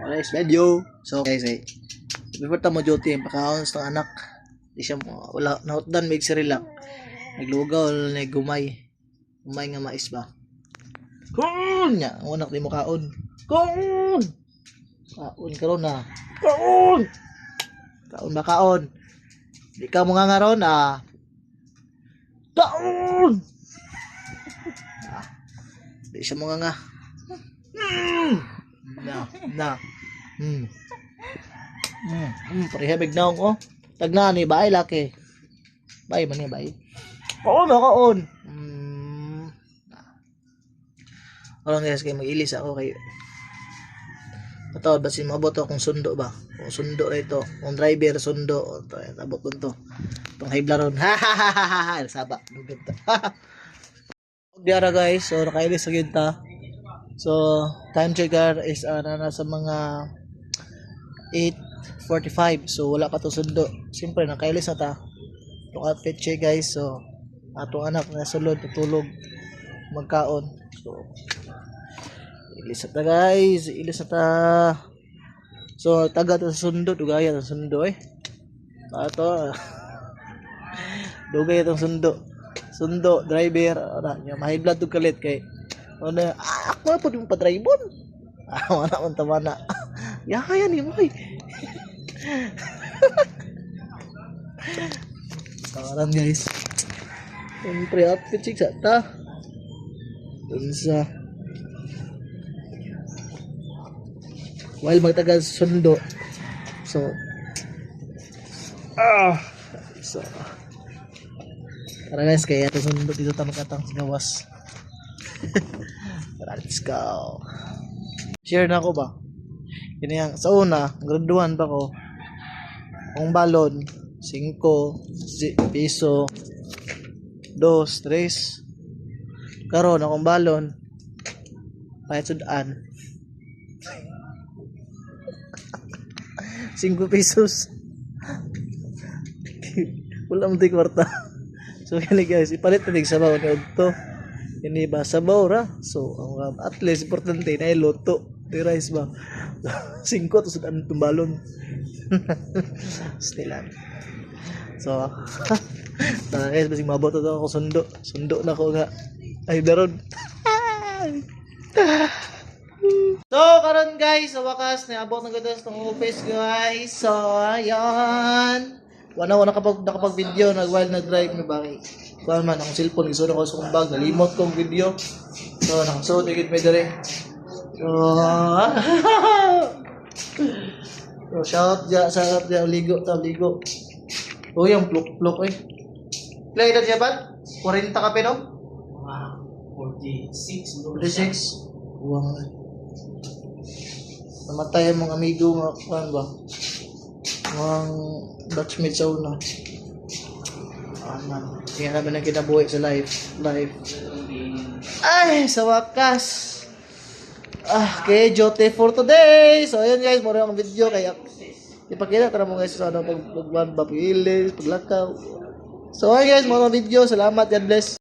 Alright, video. So, guys, before ta mo duty, pagkaon sa anak. Di siya mo, wala, nahutdan, may lang. Naglugaw, nagumay. Umay nga mais ba? Kaon niya, ang anak di mo kaon. Kaon! Kaon karon na. Kaon! Kaon ba kaon? Di ka mo nga ngaron, Kaon! Di siya mo nga. Parehebig na ako. Tagna ni bay laki. Bay man ni bay. Kaon ba kaon? Alam guys kay mag-ilis ako kay patawad ba si mabot akong sundo ba? Kung sundo ito, kung driver sundo, tabot ko to. Tong hiblaron. Ha. Saba. Diara guys, so nakailis sa ta. So time checker is nasa mga 8:45. So wala pa to sundo. Siyempre nakailis na ta. Itong outfit check guys. So atong anak na sulod tutulog magkaon. So ilis na ta guys, ilis na ta. So taga to sundo, dugaya to sundo Ato. Dugay itong sundo driver ora nya mahiblad to kalit kay ano ako po yung pa-driver. Wala man tamana. Yaya ni mo Karan guys. Siyempre outfit check sa ta. Unsa while magtagal sundo. So tara guys, kaya ito sundo dito tayo magkatang sinawas. Tara, let's go. Share na ako ba? Yun yung sa una, graduan pa ko. Ang balon 5 piso 2, 3 karon akong balon pahit sudan 5 pesos. Wala mo tayo kwarta. So kani guys, ipalit na sabaw ni Ogto. Ini ba sabaw ra? So at least importante na iluto. Di rice ba? 5 to sudan tumbalon. Stilan. So guys, basig mabot to ako sundo na ko nga. Ay daron. So, karon guys, sa wakas, naabot na ganda sa office guys. So, ayan. Wala nakapag-video, nag-wild nag-drive na bakit. Kuhan man, akong cellphone, gusto na ko sa kong bag, nalimot kong video. So, nakasuot, ikit may dali. So, shout out ligo. Oh, yung pluk Play na siya ba? 40 ka pero? 46. Wow. Namatay ang mga amigo mga kuhan ba? Mga batchmates sa una. Man. Kaya naman ang kinabuhi sa life. Ay, sa wakas. Okay, jote for today. So, ayun guys, muna ang video. Kaya, ipakita ka na mo guys sa ano, pag-ilis, paglakaw. So, ayun guys, muna ang video. Salamat, God bless.